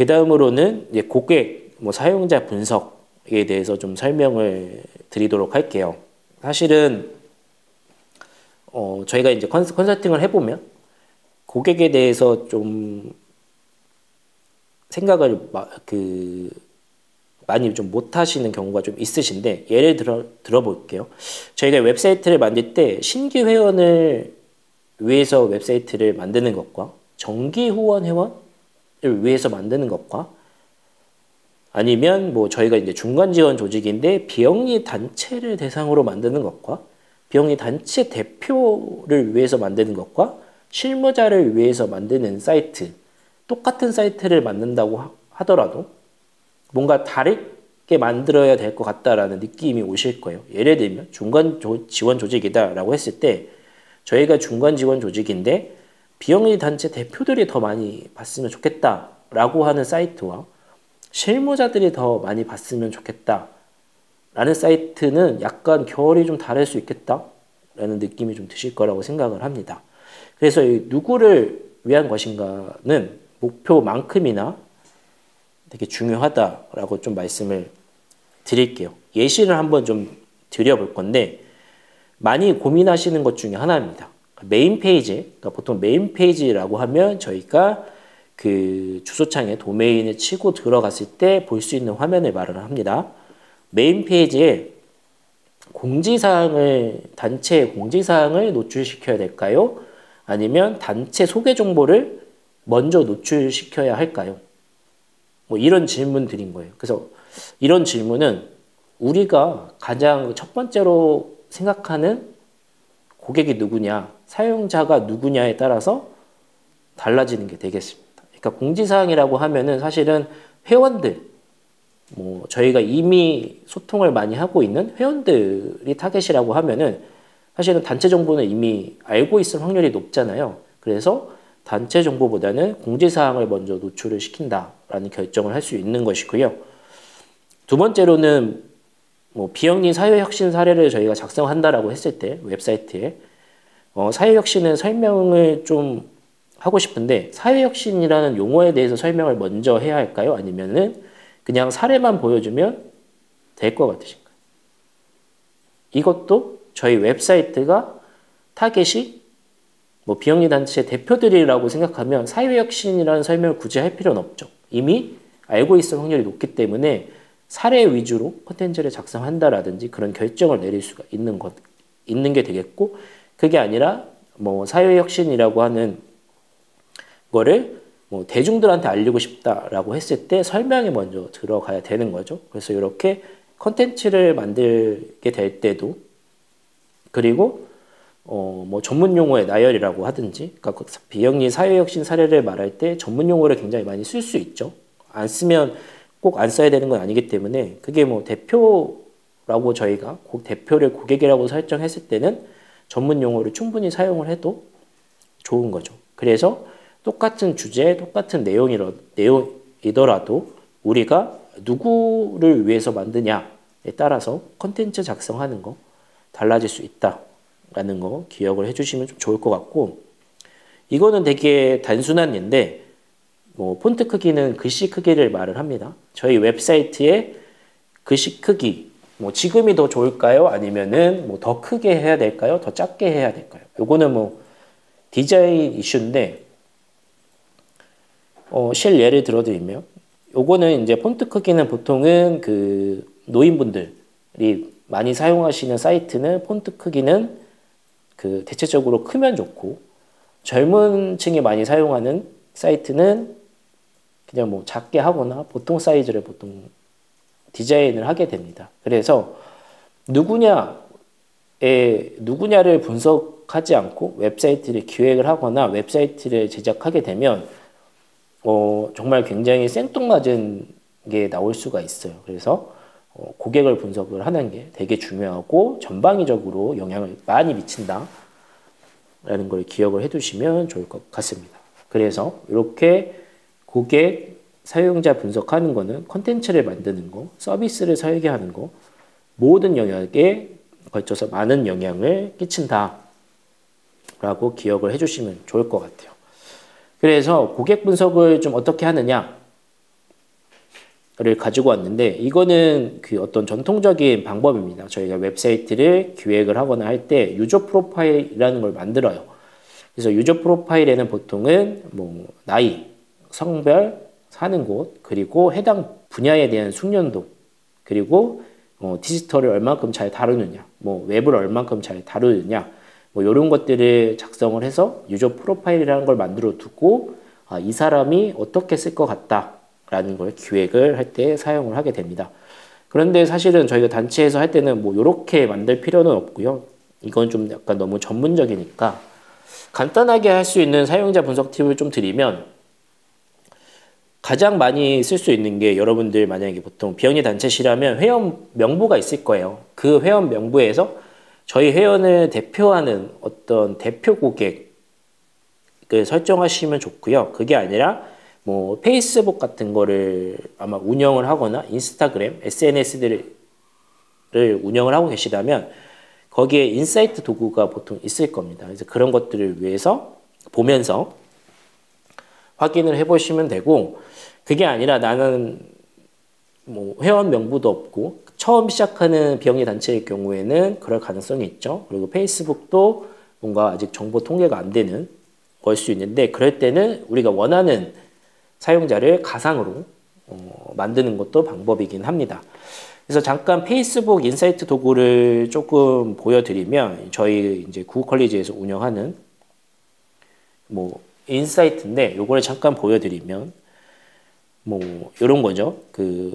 그 다음으로는 이제 고객, 사용자 분석에 대해서 좀 설명을 드리도록 할게요. 사실은 저희가 이제 컨설팅을 해보면 고객에 대해서 좀 생각을 많이 좀 못하시는 경우가 좀 있으신데, 예를 들어볼게요. 저희가 웹사이트를 만들 때 신규 회원을 위해서 웹사이트를 만드는 것과 정기 후원 회원을 위해서 만드는 것과, 아니면 저희가 이제 중간 지원 조직인데 비영리 단체를 대상으로 만드는 것과 비영리 단체 대표를 위해서 만드는 것과 실무자를 위해서 만드는 사이트, 똑같은 사이트를 만든다고 하더라도 뭔가 다르게 만들어야 될 것 같다라는 느낌이 오실 거예요. 예를 들면 중간 지원 조직이다라고 했을 때, 저희가 중간 지원 조직인데 비영리 단체 대표들이 더 많이 봤으면 좋겠다라고 하는 사이트와 실무자들이 더 많이 봤으면 좋겠다라는 사이트는 약간 결이 좀 다를 수 있겠다라는 느낌이 좀 드실 거라고 생각을 합니다. 그래서 누구를 위한 것인가는 목표만큼이나 되게 중요하다라고 좀 말씀을 드릴게요. 예시를 한번 좀 드려볼 건데, 많이 고민하시는 것 중에 하나입니다. 메인 페이지, 그러니까 보통 메인 페이지라고 하면 저희가 그 주소창에 도메인을 치고 들어갔을 때 볼 수 있는 화면을 말을 합니다. 메인 페이지에 단체 공지사항을 노출시켜야 될까요? 아니면 단체 소개 정보를 먼저 노출시켜야 할까요? 이런 질문 드린 거예요. 그래서 이런 질문은 우리가 가장 첫 번째로 생각하는 고객이 누구냐, 사용자가 누구냐에 따라서 달라지는 게 되겠습니다. 그러니까 공지사항이라고 하면은 사실은 회원들, 저희가 이미 소통을 많이 하고 있는 회원들이 타겟이라고 하면은 사실은 단체 정보는 이미 알고 있을 확률이 높잖아요. 그래서 단체 정보보다는 공지사항을 먼저 노출을 시킨다라는 결정을 할 수 있는 것이고요. 두 번째로는 비영리 사회혁신 사례를 저희가 작성한다라고 했을 때 웹사이트에 사회혁신은 설명을 좀 하고 싶은데, 사회혁신이라는 용어에 대해서 설명을 먼저 해야 할까요? 아니면은 그냥 사례만 보여주면 될 것 같으신가요? 이것도 저희 웹사이트가 타겟이 비영리 단체 대표들이라고 생각하면 사회혁신이라는 설명을 굳이 할 필요는 없죠. 이미 알고 있을 확률이 높기 때문에 사례 위주로 콘텐츠를 작성한다라든지 그런 결정을 내릴 수가 있는 게 되겠고, 그게 아니라 사회혁신이라고 하는 거를 대중들한테 알리고 싶다라고 했을 때 설명이 먼저 들어가야 되는 거죠. 그래서 이렇게 콘텐츠를 만들게 될 때도, 그리고 전문 용어의 나열이라고 하든지, 그러니까 비영리 사회혁신 사례를 말할 때 전문 용어를 굉장히 많이 쓸 수 있죠. 안 쓰면 꼭 안 써야 되는 건 아니기 때문에, 그게 대표라고 저희가 대표를 고객이라고 설정했을 때는 전문 용어를 충분히 사용을 해도 좋은 거죠. 그래서 똑같은 주제, 똑같은 내용이더라도 우리가 누구를 위해서 만드냐에 따라서 콘텐츠 작성하는 거 달라질 수 있다라는 거 기억을 해주시면 좀 좋을 것 같고, 이거는 되게 단순한 예인데 폰트 크기는 글씨 크기를 말을 합니다. 저희 웹사이트의 글씨 크기, 지금이 더 좋을까요? 아니면은 더 크게 해야 될까요? 더 작게 해야 될까요? 요거는 디자인 이슈인데, 실 예를 들어드리면, 요거는 이제 폰트 크기는 보통은 그 노인분들이 많이 사용하시는 사이트는 폰트 크기는 그 대체적으로 크면 좋고, 젊은 층이 많이 사용하는 사이트는 그냥 작게 하거나 보통 사이즈를 보통 디자인을 하게 됩니다. 그래서 누구냐를 분석하지 않고 웹사이트를 기획을 하거나 웹사이트를 제작하게 되면 정말 굉장히 생뚱맞은 게 나올 수가 있어요. 그래서 고객을 분석을 하는 게 되게 중요하고 전방위적으로 영향을 많이 미친다 라는 걸 기억을 해두시면 좋을 것 같습니다. 그래서 이렇게 고객, 사용자 분석하는 거는 콘텐츠를 만드는 거, 서비스를 설계하는 거, 모든 영역에 걸쳐서 많은 영향을 끼친다 라고 기억을 해주시면 좋을 것 같아요. 그래서 고객 분석을 좀 어떻게 하느냐, 를 가지고 왔는데 이거는 그 어떤 전통적인 방법입니다. 저희가 웹사이트를 기획을 하거나 할 때 유저 프로파일이라는 걸 만들어요. 그래서 유저 프로파일에는 보통은 뭐 나이, 성별, 사는 곳, 그리고 해당 분야에 대한 숙련도, 그리고 디지털을 얼만큼 잘 다루느냐, 뭐 웹을 얼만큼 잘 다루느냐, 뭐 이런 것들을 작성을 해서 유저 프로파일이라는 걸 만들어 두고 이 사람이 어떻게 쓸 것 같다 라는 걸 기획을 할 때 사용을 하게 됩니다. 그런데 사실은 저희가 단체에서 할 때는 뭐 이렇게 만들 필요는 없고요. 이건 좀 약간 너무 전문적이니까 간단하게 할 수 있는 사용자 분석 팁을 좀 드리면, 가장 많이 쓸 수 있는 게, 여러분들 만약에 보통 비영리 단체시라면 회원 명부가 있을 거예요. 그 회원 명부에서 저희 회원을 대표하는 어떤 대표 고객을 설정하시면 좋고요. 그게 아니라 뭐 페이스북 같은 거를 아마 운영을 하거나 인스타그램, SNS들을 운영을 하고 계시다면 거기에 인사이트 도구가 보통 있을 겁니다. 그래서 그런 것들을 위해서 보면서 확인을 해보시면 되고, 그게 아니라 나는 뭐 회원 명부도 없고 처음 시작하는 비영리 단체의 경우에는 그럴 가능성이 있죠. 그리고 페이스북도 뭔가 아직 정보 통계가 안 되는 걸 수 있는데, 그럴 때는 우리가 원하는 사용자를 가상으로 만드는 것도 방법이긴 합니다. 그래서 잠깐 페이스북 인사이트 도구를 조금 보여드리면, 저희 이제 구글컬리지에서 운영하는 뭐 인사이트인데, 요거를 잠깐 보여드리면 뭐 이런 거죠. 그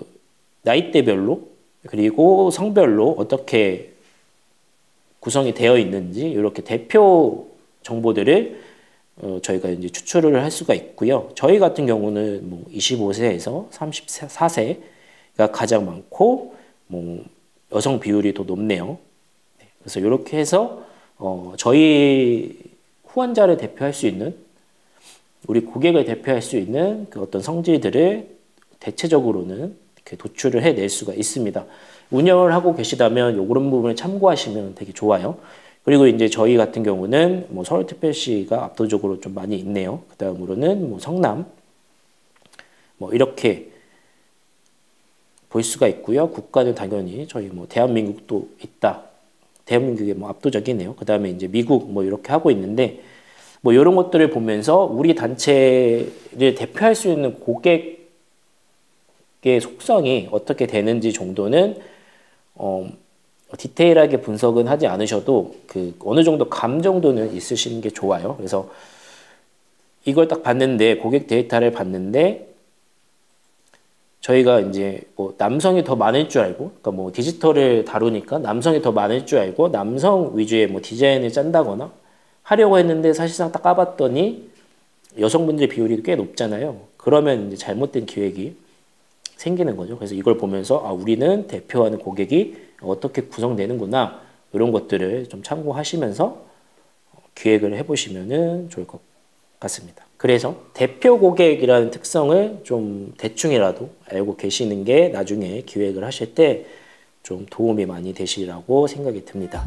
나이대별로 그리고 성별로 어떻게 구성이 되어 있는지 이렇게 대표 정보들을 저희가 이제 추출을 할 수가 있고요. 저희 같은 경우는 뭐 25세에서 34세가 가장 많고, 뭐 여성 비율이 더 높네요. 그래서 이렇게 해서 저희 후원자를 대표할 수 있는, 우리 고객을 대표할 수 있는 그 어떤 성질들을 대체적으로는 이렇게 도출을 해낼 수가 있습니다. 운영을 하고 계시다면 이런 부분을 참고하시면 되게 좋아요. 그리고 이제 저희 같은 경우는 뭐 서울특별시가 압도적으로 좀 많이 있네요. 그 다음으로는 뭐 성남, 뭐 이렇게 볼 수가 있고요. 국가는 당연히 저희 뭐 대한민국도 있다. 대한민국이 뭐 압도적이네요. 그 다음에 이제 미국 뭐 이렇게 하고 있는데, 뭐 이런 것들을 보면서 우리 단체를 대표할 수 있는 고객의 속성이 어떻게 되는지 정도는 디테일하게 분석은 하지 않으셔도 그 어느 정도 감 정도는 있으시는 게 좋아요. 그래서 이걸 딱 봤는데, 고객 데이터를 봤는데 저희가 이제 뭐 남성이 더 많을 줄 알고, 그러니까 뭐 디지털을 다루니까 남성이 더 많을 줄 알고 남성 위주의 뭐 디자인을 짠다거나 하려고 했는데, 사실상 딱 까봤더니 여성분들의 비율이 꽤 높잖아요. 그러면 이제 잘못된 기획이 생기는 거죠. 그래서 이걸 보면서 우리는 대표하는 고객이 어떻게 구성되는구나, 이런 것들을 좀 참고하시면서 기획을 해보시면 좋을 것 같습니다. 그래서 대표 고객이라는 특성을 좀 대충이라도 알고 계시는 게 나중에 기획을 하실 때 좀 도움이 많이 되시리라고 생각이 듭니다.